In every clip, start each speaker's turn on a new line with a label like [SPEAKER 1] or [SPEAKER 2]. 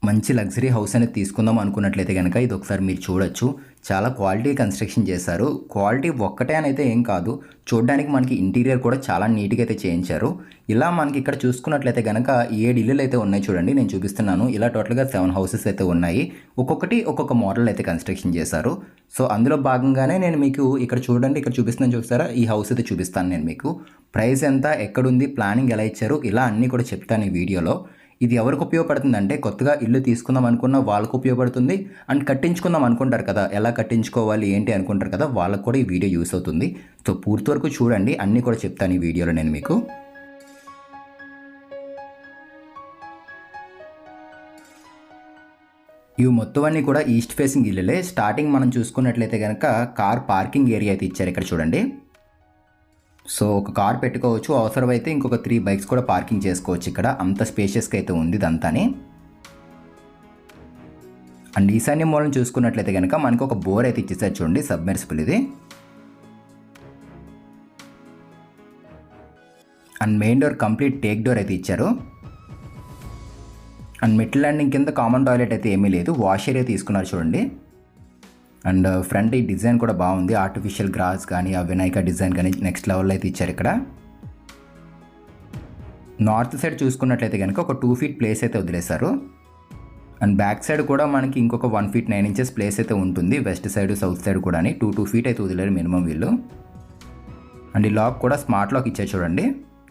[SPEAKER 1] మంచి luxury house అనేది తీసుకుందాం అనుకున్నట్లయితే కనుక ఇది ఒకసారి మీరు చూడొచ్చు. చాలా క్వాలిటీ కన్స్ట్రక్షన్ చేశారు. క్వాలిటీ ఒక్కటే అని అయితే ఏం కాదు. చూడడానికి మనకి ఇంటీరియర్ కూడా చాలా నీట్‌గా అయితే చేయించారు. ఇలా మనకి ఇక్కడ చూసుకున్నట్లయితే గనక 7 ఇల్లులు అయితే ఉన్నాయి చూడండి. నేను చూపిస్తున్నాను. ఇలా టోటల్‌గా 7 హౌసెస్ అయితే ఉన్నాయి. ఒక్కొక్కటి ఒక్కొక్క మోడల్ అయితే కన్స్ట్రక్షన్ చేశారు. సో, అందులో భాగంగానే నేను మీకు ఇక్కడ చూడండి, ఇక్కడ చూపిస్తున్నాను చూసారా? ఈ హౌస్ అయితే చూపిస్తాను నేను మీకు. ప్రైస్ ఎంత? ఎక్కడుంది? ప్లానింగ్ ఎలా ఇచ్చారు? ఇలా అన్నీ కూడా చెప్తాను ఈ వీడియోలో. ఇది ఎవరికి ఉపయోగపడుతుందంటే కొత్తగా ఇల్లు తీసుకుందాం అనుకున్న వాళ్ళకు ఉపయోగపడుతుంది. అండ్ కట్టించుకుందాం అనుకుంటారు కదా! ఎలా కట్టించుకోవాలి ఏంటి అనుకుంటారు కదా! వాళ్ళకి కూడా ఈ వీడియో యూస్ అవుతుంది. సో, పూర్తి వరకు చూడండి. అన్నీ కూడా చెప్తాను ఈ వీడియోలో నేను మీకు. ఇవి మొత్తం అన్నీ కూడా ఈస్ట్ ఫేసింగ్ ఇల్లులే. స్టార్టింగ్ మనం చూసుకున్నట్లయితే గనక కార్ పార్కింగ్ ఏరియా అయితే ఇచ్చారు ఇక్కడ చూడండి. సో, ఒక కార్ పెట్టుకోవచ్చు. అవసరమైతే ఇంకొక 3 బైక్స్ కూడా పార్కింగ్ చేసుకోవచ్చు ఇక్కడ. అంత స్పేషియస్‌గా అయితే ఉంది ఇదంతాని. అండ్ ఈశాన్య మూలను చూసుకున్నట్లయితే గనక మనకు ఒక బోర్ అయితే ఇచ్చేసారు చూడండి. సబ్మెర్సిబుల్ ఇది. And main door complete take door అయితే ఇచ్చారు. అండ్ మిడ్ ల్యాండింగ్ కింద కామన్ టాయిలెట్ అయితే ఏమీ లేదు. వాష్ ఏరియా తీసుకున్నారు చూడండి. అండ్ ఫ్రంట్ ఈ డిజైన్ కూడా బాగుంది. ఆర్టిఫిషియల్ గ్రాస్ కానీ ఆ వినాయక డిజైన్ కానీ నెక్స్ట్ లెవెల్లో అయితే ఇచ్చారు ఇక్కడ. నార్త్ సైడ్ చూసుకున్నట్లయితే కనుక ఒక 2 ఫీట్ ప్లేస్ అయితే వదిలేశారు. అండ్ బ్యాక్ సైడ్ కూడా మనకి ఇంకొక 1 ఫీట్ 9 ఇంచెస్ ప్లేస్ అయితే ఉంటుంది. వెస్ట్ సైడ్ సౌత్ సైడ్ కూడా 2 ఫీట్ అయితే వదిలేరు మినిమం వీళ్ళు. అండ్ ఈ లాక్ కూడా స్మార్ట్ లాక్ ఇచ్చారు చూడండి.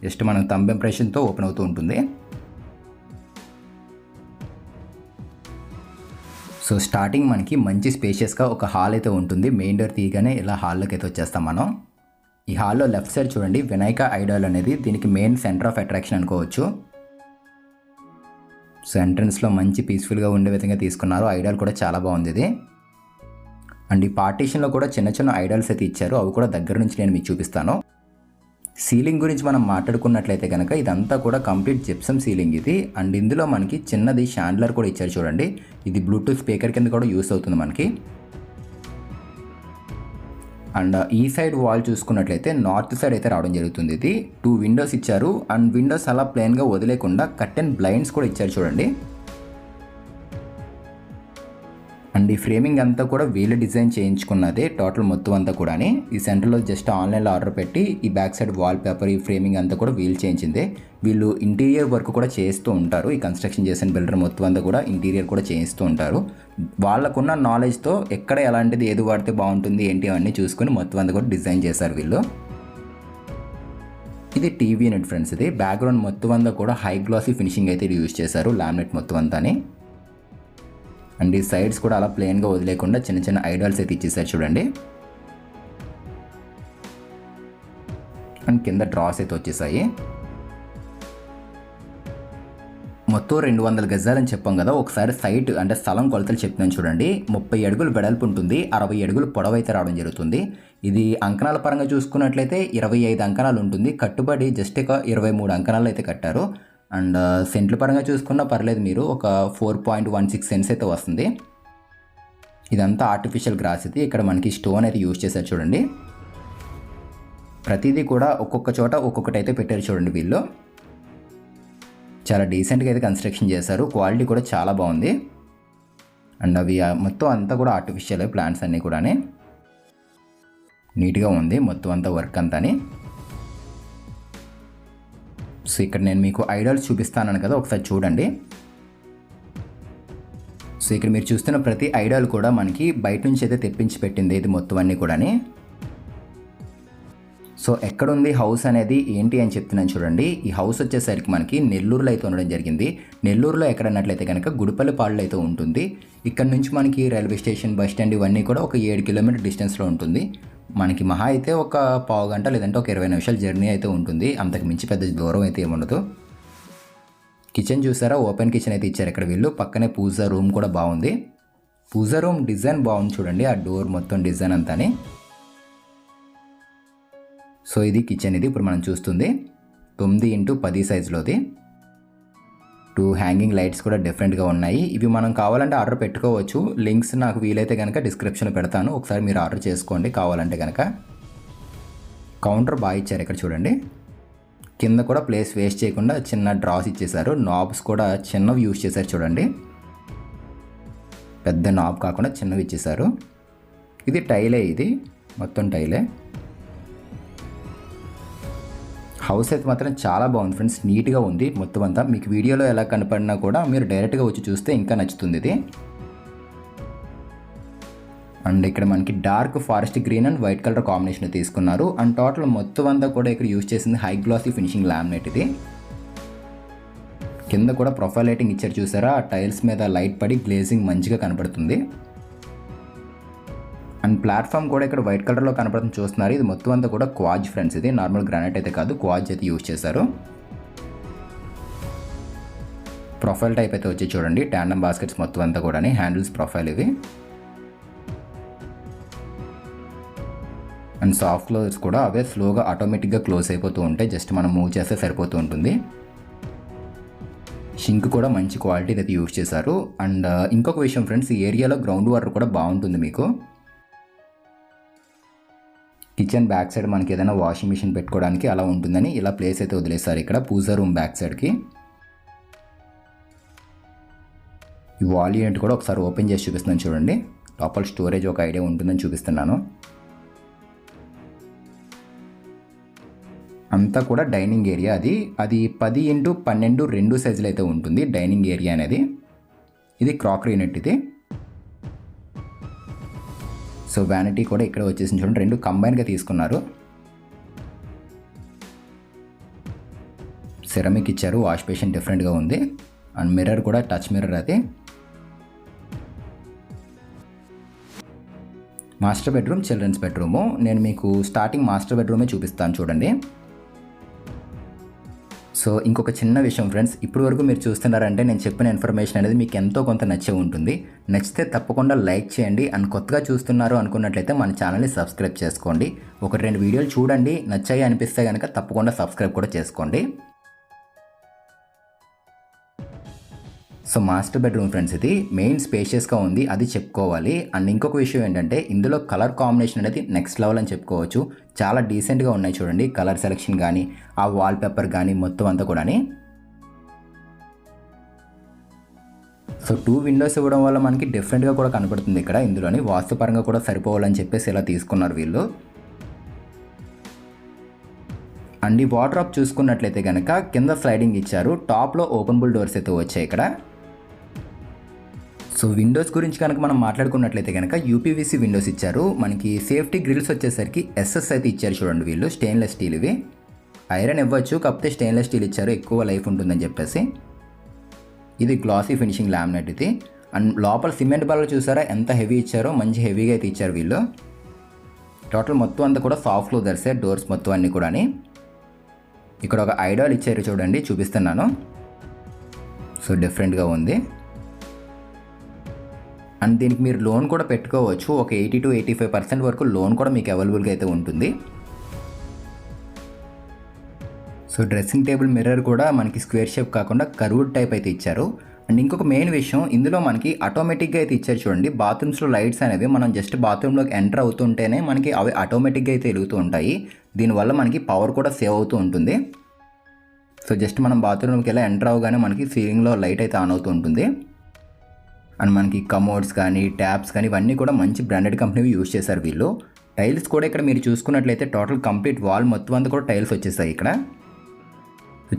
[SPEAKER 1] జస్ట్ మనం థంబ్ ఇంప్రెషన్తో ఓపెన్ అవుతూ ఉంటుంది. సో, స్టార్టింగ్ మనకి మంచి స్పేషియస్గా ఒక హాల్ అయితే ఉంటుంది. మెయిన్ డోర్ తీయగానే ఇలా హాల్లోకి అయితే వచ్చేస్తాం మనం. ఈ హాల్లో లెఫ్ట్ సైడ్ చూడండి వినాయక ఐడాల్ అనేది దీనికి మెయిన్ సెంటర్ ఆఫ్ అట్రాక్షన్ అనుకోవచ్చు. సో, ఎంట్రన్స్లో మంచి పీస్ఫుల్గా ఉండే విధంగా తీసుకున్నారు. ఐడాల్ కూడా చాలా బాగుంది ఇది. అండ్ ఈ పార్టీషన్లో కూడా చిన్న చిన్న ఐడాల్స్ అయితే ఇచ్చారు. అవి కూడా దగ్గర నుంచి నేను మీకు చూపిస్తాను. సీలింగ్ గురించి మనం మాట్లాడుకున్నట్లయితే కనుక ఇదంతా కూడా కంప్లీట్ జిప్సమ్ సీలింగ్ ఇది. అండ్ ఇందులో మనకి చిన్నది షాండ్లర్ కూడా ఇచ్చారు చూడండి. ఇది బ్లూటూత్ స్పీకర్ కింద కూడా యూస్ అవుతుంది మనకి. అండ్ ఈ సైడ్ వాల్ చూసుకున్నట్లయితే నార్త్ సైడ్ అయితే రావడం జరుగుతుంది. ఇది 2 విండోస్ ఇచ్చారు. అండ్ విండోస్ అలా ప్లెయిన్గా వదిలేకుండా కర్టెన్ బ్లైండ్స్ కూడా ఇచ్చారు చూడండి. అండ్ ఈ ఫ్రేమింగ్ అంతా కూడా వీళ్ళు డిజైన్ చేయించుకున్నదే టోటల్ మొత్తం అంతా కూడా. ఈ సెంటర్లో జస్ట్ ఆన్లైన్లో ఆర్డర్ పెట్టి ఈ బ్యాక్ సైడ్ వాల్ పేపర్ ఈ ఫ్రేమింగ్ అంతా కూడా వీళ్ళు చేయించిందే. వీళ్ళు ఇంటీరియర్ వర్క్ కూడా చేస్తూ ఉంటారు. ఈ కన్స్ట్రక్షన్ చేసిన బిల్డర్ మొత్తం అంతా కూడా ఇంటీరియర్ కూడా చేయిస్తూ ఉంటారు. వాళ్ళకున్న నాలెడ్జ్తో ఎక్కడ ఎలాంటిది ఏది వాడితే బాగుంటుంది ఏంటి అవన్నీ చూసుకొని మొత్తం అంతా కూడా డిజైన్ చేశారు వీళ్ళు. ఇది టీవీ యూనిట్ ఫ్రెండ్స్. ఇది బ్యాక్గ్రౌండ్ మొత్తం అంతా కూడా హై గ్లాసీ ఫినిషింగ్ అయితే యూజ్ చేశారు. లామినేట్ మొత్తం అంతాని. అండ్ ఈ సైడ్స్ కూడా అలా ప్లెయిన్గా వదిలేకుండా చిన్న చిన్న ఐడాల్స్ అయితే ఇచ్చేసారు చూడండి. అండ్ కింద డ్రాస్ అయితే వచ్చేసాయి. మొత్తం 200 గజాలని చెప్పాం కదా. ఒకసారి సైట్ అంటే స్థలం కొలతలు చెప్తున్నాను చూడండి. 30 అడుగులు వెడల్పు ఉంటుంది. 60 అడుగులు పొడవు అయితే రావడం జరుగుతుంది. ఇది అంకణాల పరంగా చూసుకున్నట్లయితే 25 అంకణాలు ఉంటుంది. కట్టుబడి జస్ట్ ఒక 23 అంకణాలు అయితే కట్టారు. అండ్ సెంట్ల పరంగా చూసుకున్నా పర్లేదు, మీరు ఒక 4.16 సెంట్స్ అయితే వస్తుంది. ఇదంతా ఆర్టిఫిషియల్ గ్రాస్ ఇది. ఇక్కడ మనకి స్టోన్ అయితే యూజ్ చేశారు చూడండి. ప్రతిదీ కూడా ఒక్కొక్క చోట ఒక్కొక్కటి అయితే పెట్టారు చూడండి వీళ్ళు. చాలా డీసెంట్గా అయితే కన్స్ట్రక్షన్ చేశారు. క్వాలిటీ కూడా చాలా బాగుంది. అండ్ అవి మొత్తం అంతా కూడా ఆర్టిఫిషియల్ ప్లాంట్స్ అన్నీ కూడా నీట్గా ఉంది మొత్తం అంతా వర్క్ అంతాని. సో, ఇక్కడ నేను మీకు ఐడాల్స్ చూపిస్తాను కదా, ఒకసారి చూడండి. సో, ఇక్కడ మీరు చూస్తున్న ప్రతి ఐడాల్ కూడా మనకి బయట నుంచి అయితే తెప్పించి పెట్టింది ఇది మొత్తం అన్నీ కూడా. సో, ఎక్కడుంది హౌస్ అనేది ఏంటి అని చెప్తున్నాను చూడండి. ఈ హౌస్ వచ్చేసరికి మనకి నెల్లూరులో అయితే ఉండడం జరిగింది. నెల్లూరులో ఎక్కడన్నట్లయితే కనుక గుడిపల్లిపాడులో అయితే ఉంటుంది. ఇక్కడ నుంచి మనకి రైల్వే స్టేషన్, బస్ స్టాండ్ ఇవన్నీ కూడా ఒక 7 కిలోమీటర్ డిస్టెన్స్లో ఉంటుంది. మనకి మహా అయితే ఒక పావు గంట లేదంటే ఒక 20 నిమిషాల జర్నీ అయితే ఉంటుంది. అంతకు మించి పెద్ద దూరం అయితే ఏముండదు. కిచెన్ చూసారా, ఓపెన్ కిచెన్ అయితే ఇచ్చారు ఇక్కడ వీళ్ళు. పక్కనే పూజా రూమ్ కూడా బాగుంది. పూజా రూమ్ డిజైన్ బాగుంది చూడండి. ఆ డోర్ మొత్తం డిజైన్ అంతాని. సో, ఇది కిచెన్. ఇది ఇప్పుడు మనం చూస్తుంది 9x10 సైజులోది. 2 హ్యాంగింగ్ లైట్స్ కూడా డిఫరెంట్గా ఉన్నాయి. ఇవి మనం కావాలంటే ఆర్డర్ పెట్టుకోవచ్చు. లింక్స్ నాకు వీలైతే కనుక డిస్క్రిప్షన్లో పెడతాను. ఒకసారి మీరు ఆర్డర్ చేసుకోండి కావాలంటే కనుక. కౌంటర్ బాగా ఇచ్చారు ఇక్కడ చూడండి. కింద కూడా ప్లేస్ వేస్ట్ చేయకుండా చిన్న డ్రాస్ ఇచ్చేసారు. నాబ్స్ కూడా చిన్నవి యూజ్ చేశారు చూడండి. పెద్ద నాబ్ కాకుండా చిన్నవి ఇచ్చేసారు. ఇది టైలే, ఇది మొత్తం టైలే. హౌస్ అయితే మాత్రం చాలా బాగుంది ఫ్రెండ్స్, నీట్గా ఉంది మొత్తం అంతా. మీకు వీడియోలో ఎలా కనపడినా కూడా మీరు డైరెక్ట్గా వచ్చి చూస్తే ఇంకా నచ్చుతుంది ఇది. అండ్ ఇక్కడ మనకి dark forest green and white colour combination తీసుకున్నారు. అండ్ టోటల్ మొత్తం అంతా కూడా ఇక్కడ యూజ్ చేసింది హై గ్లాసీ ఫినిషింగ్ లామినేట్. ఇది కింద కూడా ప్రొఫైల్ లైటింగ్ ఇచ్చారు చూసారా, ఆ టైల్స్ మీద లైట్ పడి గ్లేజింగ్ మంచిగా కనపడుతుంది. అండ్ ప్లాట్ఫామ్ కూడా ఇక్కడ వైట్ కలర్లో కనపడుతుంది చూస్తున్నారు. ఇది మొత్తం అంతా కూడా క్వాజ్ ఫ్రెండ్స్, ఇది నార్మల్ గ్రానైట్ అయితే కాదు, క్వాజ్ అయితే యూజ్ చేశారు. ప్రొఫైల్ టైప్ అయితే వచ్చి చూడండి, ట్యాండమ్ బాస్కెట్స్ మొత్తం అంతా కూడా హ్యాండిల్స్ ప్రొఫైల్ ఇవి. అండ్ సాఫ్ట్ క్లోజర్స్ కూడా అవే స్లోగా ఆటోమేటిక్గా క్లోజ్ అయిపోతూ ఉంటాయి, జస్ట్ మనం మూవ్ చేస్తే సరిపోతూ ఉంటుంది. షింక్ కూడా మంచి క్వాలిటీ అయితే యూజ్ చేశారు. అండ్ ఇంకొక విషయం ఫ్రెండ్స్, ఈ ఏరియాలో గ్రౌండ్ వాటర్ కూడా బాగుంటుంది మీకు. కిచెన్ బ్యాక్ సైడ్ మనకి ఏదైనా వాషింగ్ మిషన్ పెట్టుకోవడానికి అలా ఉంటుందని ఇలా ప్లేస్ అయితే వదిలేస్తారు ఇక్కడ పూజా రూమ్ బ్యాక్ సైడ్కి. ఈ వాల్ యూనిట్ కూడా ఒకసారి ఓపెన్ చేసి చూపిస్తున్నాను చూడండి, లోపల స్టోరేజ్ ఒక ఐడియా ఉంటుందని చూపిస్తున్నాను. అంతా కూడా డైనింగ్ ఏరియా, అది 10x12 2 సైజులు అయితే ఉంటుంది డైనింగ్ ఏరియా అనేది. ఇది క్రాకరీ యూనిట్ ఇది. సో వ్యానిటీ కూడా ఇక్కడ వచ్చేసి చూడండి, రెండు కంబైన్గా తీసుకున్నారు. సెరమిక్ ఇచ్చారు, వాష్ బేసిన్ డిఫరెంట్గా ఉంది. అండ్ మిర్రర్ కూడా టచ్ మిర్రర్ అది. Master bedroom, children's bedroom. నేను మీకు స్టార్టింగ్ మాస్టర్ బెడ్రూమే చూపిస్తాను చూడండి. సో ఇంకొక చిన్న విషయం ఫ్రెండ్స్, ఇప్పుడు వరకు మీరు చూస్తున్నారంటే నేను చెప్పిన ఇన్ఫర్మేషన్ అనేది మీకు ఎంతో కొంత నచ్చే ఉంటుంది. నచ్చితే తప్పకుండా లైక్ చేయండి. అండ్ కొత్తగా చూస్తున్నారు అనుకున్నట్లయితే మన ఛానల్ని సబ్స్క్రైబ్ చేసుకోండి. 1-2 వీడియోలు చూడండి, నచ్చాయి అనిపిస్తే కనుక తప్పకుండా సబ్స్క్రైబ్ కూడా చేసుకోండి. సో మాస్టర్ బెడ్రూమ్ ఫ్రెండ్స్, ఇది మెయిన్ స్పేషియస్గా ఉంది, అది చెప్పుకోవాలి. అండ్ ఇంకొక విషయం ఏంటంటే ఇందులో కలర్ కాంబినేషన్ అనేది నెక్స్ట్ లెవెల్ అని చెప్పుకోవచ్చు. చాలా డీసెంట్గా ఉన్నాయి చూడండి, కలర్ సెలెక్షన్ కానీ ఆ వాల్ పేపర్ కానీ మొత్తం అంతా కూడా. సో 2 విండోస్ ఇవ్వడం వల్ల మనకి డిఫరెంట్గా కూడా కనపడుతుంది ఇక్కడ. ఇందులోని వాస్తుపరంగా కూడా సరిపోవాలని చెప్పేసి ఇలా తీసుకున్నారు వీళ్ళు. అండ్ ఈ వార్డ్రోబ్ చూసుకున్నట్లయితే కనుక కింద స్లైడింగ్ ఇచ్చారు, టాప్లో ఓపెనబుల్ డోర్స్ అయితే వచ్చాయి ఇక్కడ. సో విండోస్ గురించి కనుక మనం మాట్లాడుకున్నట్లయితే కనుక యూపీవీసీ విండోస్ ఇచ్చారు. మనకి సేఫ్టీ గ్రిల్స్ వచ్చేసరికి ఎస్ఎస్ అయితే ఇచ్చారు చూడండి వీళ్ళు, స్టెయిన్లెస్ స్టీల్ ఇవి. ఐరన్ ఇవ్వచ్చు, కాకపోతే స్టెయిన్లెస్ స్టీల్ ఇచ్చారు, ఎక్కువ లైఫ్ ఉంటుందని చెప్పేసి. ఇది గ్లాసీ ఫినిషింగ్ లామినేట్ ఇది. అండ్ లోపల సిమెంట్ బాల్ చూసారా ఎంత హెవీ ఇచ్చారో, మంచి హెవీగా అయితే ఇచ్చారు వీళ్ళు. టోటల్ మొత్తం అంతా కూడా సాఫ్ట్ క్లోజర్సే, డోర్స్ మొత్తం అన్నీ కూడా. ఇక్కడ ఒక ఐడాల్ ఇచ్చారు చూడండి, చూపిస్తున్నాను. సో డిఫరెంట్గా ఉంది. అండ్ దీనికి మీరు లోన్ కూడా పెట్టుకోవచ్చు, ఒక 80 to 85% వరకు లోన్ కూడా మీకు అవైలబుల్గా అయితే ఉంటుంది. సో డ్రెస్సింగ్ టేబుల్ మిర్రర్ కూడా మనకి స్క్వేర్ షేప్ కాకుండా కర్వ్డ్ టైప్ అయితే ఇచ్చారు. అండ్ ఇంకొక మెయిన్ విషయం, ఇందులో మనకి ఆటోమేటిక్గా అయితే ఇచ్చారు చూడండి. బాత్రూమ్స్లో లైట్స్ అనేవి మనం జస్ట్ బాత్రూంలోకి ఎంటర్ అవుతుంటేనే మనకి అవి ఆటోమేటిక్గా అయితే వెలుగుతూ ఉంటాయి. దీనివల్ల మనకి పవర్ కూడా సేవ్ అవుతూ ఉంటుంది. సో జస్ట్ మనం బాత్రూమ్కి వెళ్ళి ఎంటర్ అవగానే మనకి సీలింగ్లో లైట్ అయితే ఆన్ అవుతూ ఉంటుంది. అండ్ మనకి కమోడ్స్ కానీ ట్యాప్స్ కానీ ఇవన్నీ కూడా మంచి బ్రాండెడ్ కంపెనీ యూజ్ చేశారు వీళ్ళు. టైల్స్ కూడా ఇక్కడ మీరు చూసుకున్నట్లయితే టోటల్ కంప్లీట్ వాల్ మొత్తం అంతా కూడా టైల్స్ వచ్చేసాయి ఇక్కడ.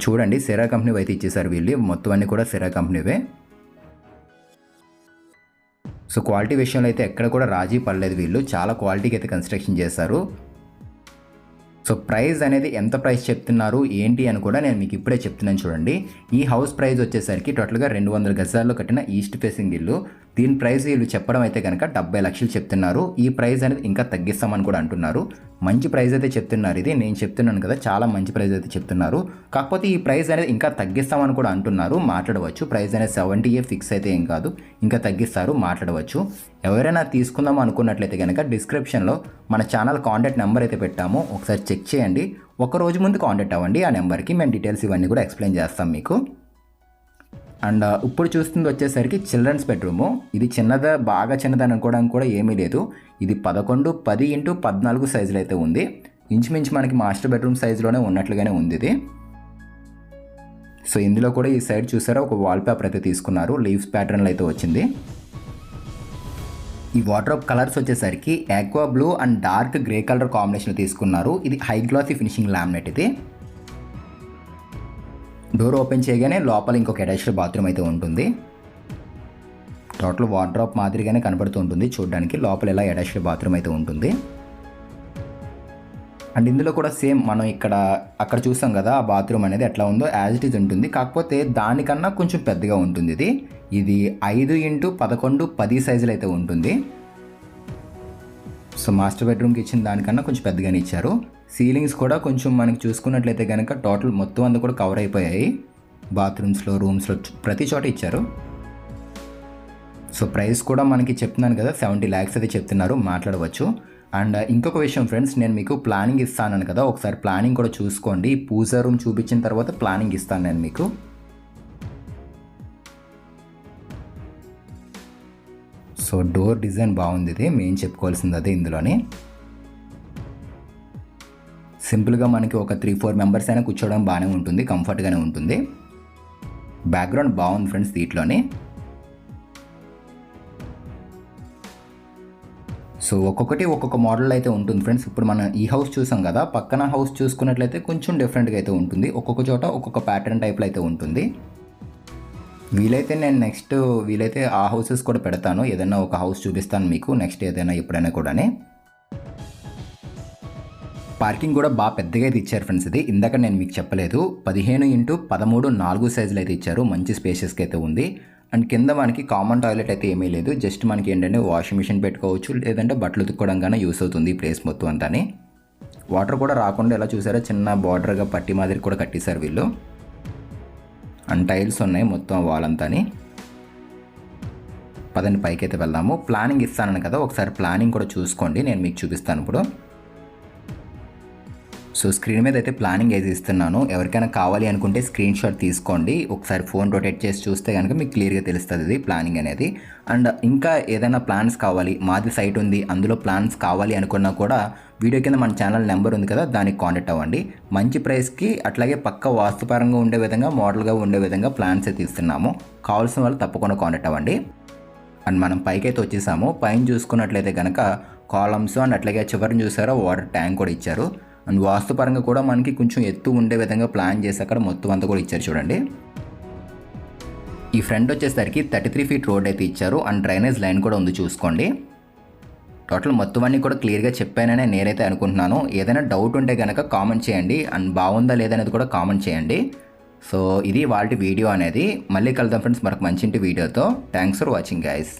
[SPEAKER 1] చూడండి సెరా కంపెనీ అయితే ఇచ్చేసారు వీళ్ళు, మొత్తం అన్నీ కూడా సెరా కంపెనీవే. సో క్వాలిటీ విషయంలో అయితే ఎక్కడ కూడా రాజీ పడలేదు వీళ్ళు, చాలా క్వాలిటీకి అయితే కన్స్ట్రక్షన్ చేశారు. సో ప్రైస్ అనేది ఎంత ప్రైస్ చెప్తున్నారు ఏంటి అని కూడా నేను మీకు ఇప్పుడే చెప్తున్నాను చూడండి. ఈ హౌస్ ప్రైస్ వచ్చేసరికి టోటల్గా 200 గజాల్లో కట్టిన ఈస్ట్ ఫేసింగ్ ఇల్లు. దీని ప్రైస్ వీళ్ళు చెప్పడం అయితే కనుక 70 లక్షలు చెప్తున్నారు. ఈ ప్రైస్ అనేది ఇంకా తగ్గిస్తామని కూడా అంటున్నారు. మంచి ప్రైస్ అయితే చెప్తున్నారు, ఇది నేను చెప్తున్నాను కదా, చాలా మంచి ప్రైస్ అయితే చెప్తున్నారు. కాకపోతే ఈ ప్రైస్ అనేది ఇంకా తగ్గిస్తామని కూడా అంటున్నారు, మాట్లాడవచ్చు. ప్రైస్ అనేది 70 ఫిక్స్ అయితే ఏం కాదు, ఇంకా తగ్గిస్తారు, మాట్లాడవచ్చు. ఎవరైనా తీసుకుందాం అనుకున్నట్లయితే కనుక డిస్క్రిప్షన్లో మన ఛానల్ కాంటాక్ట్ నెంబర్ అయితే పెట్టాము, ఒకసారి చెక్ చేయండి. ఒక రోజు ముందు కాంటాక్ట్ అవ్వండి, ఆ నెంబర్కి మేము డీటెయిల్స్ ఇవన్నీ కూడా ఎక్స్ప్లెయిన్ చేస్తాం మీకు. అండ్ ఇప్పుడు చూస్తుంది వచ్చేసరికి చిల్డ్రన్స్ బెడ్రూము. ఇది చిన్నదా, బాగా చిన్నదని అనుకోవడానికి కూడా ఏమీ లేదు. ఇది 11x10x14 సైజులో అయితే ఉంది. ఇంచుమించు మనకి మాస్టర్ బెడ్రూమ్ సైజులోనే ఉన్నట్లుగానే ఉంది ఇది. సో ఇందులో కూడా ఈ సైడ్ చూసారా ఒక వాల్ పేపర్ అయితే తీసుకున్నారు, లీవ్స్ ప్యాటర్న్లో అయితే వచ్చింది. ఈ వార్డ్రోబ్ కలర్స్ వచ్చేసరికి aqua blue and dark grey colour combination తీసుకున్నారు. ఇది హై గ్లాసీ ఫినిషింగ్ లామినేట్. ఇది డోర్ ఓపెన్ చేయగానే లోపల ఇంకొక అటాచ్డ్ బాత్రూమ్ అయితే ఉంటుంది. టోటల్ వార్డ్రోబ్ మాదిరిగానే కనబడుతూ ఉంటుంది చూడడానికి. లోపల ఇలా అటాచ్డ్ బాత్రూమ్ అయితే ఉంటుంది. అండ్ ఇందులో కూడా సేమ్ మనం అక్కడ చూసాం కదా ఆ బాత్రూమ్ అనేది ఎట్లా ఉందో యాజ్ ఇట్ ఈజ్ ఉంటుంది. కాకపోతే దానికన్నా కొంచెం పెద్దగా ఉంటుంది. ఇది 5x11 సైజులు అయితే ఉంటుంది. సో మాస్టర్ బెడ్రూమ్కి ఇచ్చిన దానికన్నా కొంచెం పెద్దగానే ఇచ్చారు. సీలింగ్స్ కూడా కొంచెం మనకి చూసుకున్నట్లయితే కనుక టోటల్ మొత్తం అంతా కూడా కవర్ అయిపోయాయి. బాత్రూమ్స్లో, రూమ్స్లో ప్రతి చోట ఇచ్చారు. సో ప్రైస్ కూడా మనకి చెప్తున్నాను కదా 70 lakhs అయితే చెప్తున్నారు, మాట్లాడవచ్చు. అండ్ ఇంకొక విషయం ఫ్రెండ్స్, నేను మీకు ప్లానింగ్ ఇస్తాను కదా, ఒకసారి ప్లానింగ్ కూడా చూసుకోండి. పూజా రూమ్ చూపించిన తర్వాత ప్లానింగ్ ఇస్తాను నేను మీకు. సో డోర్ డిజైన్ బాగుంది. ఇది మెయిన్ చెప్పుకోవాల్సింది అదే. ఇందులోనే సింపుల్గా మనకి ఒక 3-4 మెంబర్స్ అయినా కూర్చోవడం బాగానే ఉంటుంది, కంఫర్ట్గానే ఉంటుంది. బ్యాక్గ్రౌండ్ బాగుంది ఫ్రెండ్స్ దీంట్లోనే. సో ఒక్కొక్కటి ఒక్కొక్క మోడల్ అయితే ఉంటుంది ఫ్రెండ్స్. ఇప్పుడు మనం ఈ హౌస్ చూసాం కదా, పక్కన హౌస్ చూసుకున్నట్లయితే కొంచెం డిఫరెంట్గా అయితే ఉంటుంది. ఒక్కొక్క చోట ఒక్కొక్క ప్యాటర్న్ టైప్లో అయితే ఉంటుంది. వీలైతే నేను నెక్స్ట్ ఆ హౌసెస్ కూడా పెడతాను. ఏదైనా ఒక హౌస్ చూపిస్తాను మీకు నెక్స్ట్ ఏదైనా ఎప్పుడైనా కూడానే. పార్కింగ్ కూడా బాగా పెద్దగా అయితే ఇచ్చారు ఫ్రెండ్స్. ఇది ఇందాక నేను మీకు చెప్పలేదు, 15x13 4 సైజులు అయితే ఇచ్చారు. మంచి స్పేసెస్కి అయితే ఉంది. అండ్ కింద మనకి కామన్ టాయిలెట్ అయితే ఏమీ లేదు. జస్ట్ మనకి ఏంటంటే వాషింగ్ మిషన్ పెట్టుకోవచ్చు, లేదంటే బట్టలు ఉతుక్కోవడం కానీ యూస్ అవుతుంది ఈ ప్లేస్ మొత్తం అంతాని. వాటర్ కూడా రాకుండా ఎలా చూసారో చిన్న బార్డర్గా పట్టి మాదిరి కూడా కట్టేశారు వీళ్ళు. అండ్ టైల్స్ ఉన్నాయి మొత్తం వాల్ అంతాని. పదండి పైకి అయితే వెళ్దాము. ప్లానింగ్ ఇస్తాను కదా, ఒకసారి ప్లానింగ్ కూడా చూసుకోండి, నేను మీకు చూపిస్తాను ఇప్పుడు. సో స్క్రీన్ మీద అయితే ప్లానింగ్ అయితే ఇస్తున్నాను. ఎవరికైనా కావాలి అనుకుంటే స్క్రీన్ షాట్ తీసుకోండి. ఒకసారి ఫోన్ రొటేట్ చేసి చూస్తే కనుక మీకు క్లియర్గా తెలుస్తుంది ఇది ప్లానింగ్ అనేది. అండ్ ఇంకా ఏదైనా ప్లాన్స్ కావాలి, మాది సైట్ ఉంది అందులో ప్లాన్స్ కావాలి అనుకున్నా కూడా వీడియో కింద మన ఛానల్ నెంబర్ ఉంది కదా, దానికి కాంటాక్ట్ అవ్వండి. మంచి ప్రైస్కి అట్లాగే పక్క వాస్తుపరంగా ఉండే విధంగా, మోడల్గా ఉండే విధంగా ప్లాన్స్ అయితే ఇస్తున్నాము. కావాల్సిన వాళ్ళు తప్పకుండా కాంటాక్ట్ అవ్వండి. అండ్ మనం పైకి అయితే వచ్చేసాము. పైన చూసుకున్నట్లయితే కనుక కాలమ్స్ అండ్ అట్లాగే చివరిని చూసారో వాటర్ ట్యాంక్ కూడా ఇచ్చారు. అండ్ వాస్తుపరంగా కూడా మనకి కొంచెం ఎత్తు ఉండే విధంగా ప్లాన్ చేసి అక్కడ మొత్తం అంతా కూడా ఇచ్చారు చూడండి. ఈ ఫ్రంట్ వచ్చేసరికి 33 feet రోడ్ అయితే ఇచ్చారు. అండ్ డ్రైనేజ్ లైన్ కూడా ఉంది చూసుకోండి. టోటల్ మొత్తం అన్నీ కూడా క్లియర్గా చెప్పాననే నేనైతే అనుకుంటున్నాను. ఏదైనా డౌట్ ఉంటే కనుక కామెంట్ చేయండి. అండ్ బాగుందా లేదనేది కూడా కామెంట్ చేయండి. సో ఇది వాళ్ళ వీడియో అనేది. మళ్ళీ కలుద్దాం ఫ్రెండ్స్ మరొక మంచి వీడియోతో. Thanks for watching guys.